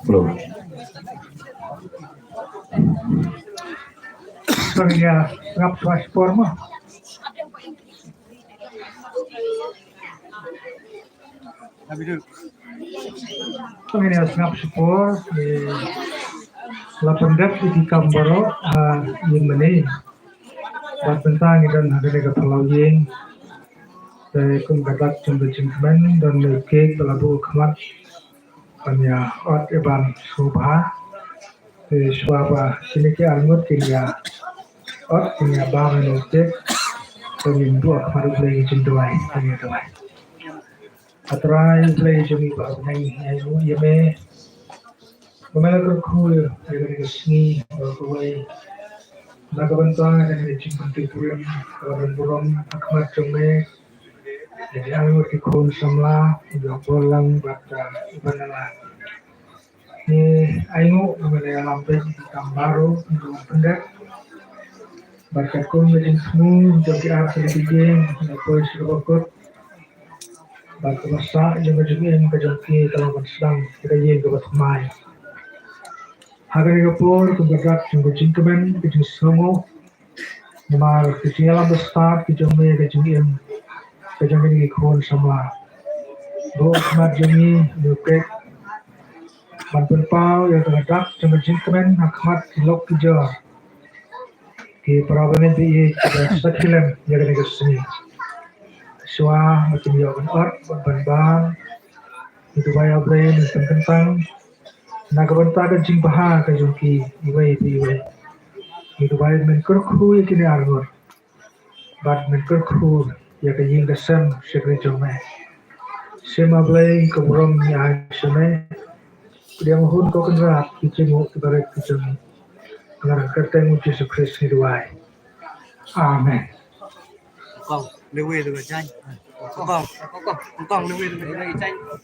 Belum. Soalnya ngap paspor mah. Soalnya ngap paspor lapendek di Kambaro yang mana bentang dan ada dekat pulau yang dari kumbatak jumlah jengkemen dan leke pelabu kemat hanya ot eban subha suaba sini ke almut kini ot kini bang leke kami dua kemarin play jenduai kami doai atrai play jemi bang nai yeme Pemela kerkul yang resmi berkuai nagabantang yang dijemput purim kawan burung akmat jome jadi alur kikun samla juga bolang baca ibanala ni ainu pemela lampe di Kambaro untuk pendek baca kun menjadi semua jadi arti dijeng polis rokok baca masak juga yang kejangki kalau sedang kita yang kebat mai Hari kapur keberat jumpa jingkemen kejeng semua Namar kejeng alam besar kejeng me kejeng ini ikon sama Bo kemat jengi lupek Bantuan pau yang terhadap jumpa jingkemen akmat kilok kejar Ki perawanan di sakilem yang kena kesini Suah macam yawan art ban itu bayar brain tentang Nagabanta dan jingpaha kajungki iway itu baik menkerku yakini argor bad menkerku ya kajing dasam sekre jome sema blay keburom ya shome dia mohon kau kenrat kicingu kibaret kicungi ngar kerteng Yesus Kristus hiduai amen Lewe tu macam, kau lewe tu macam.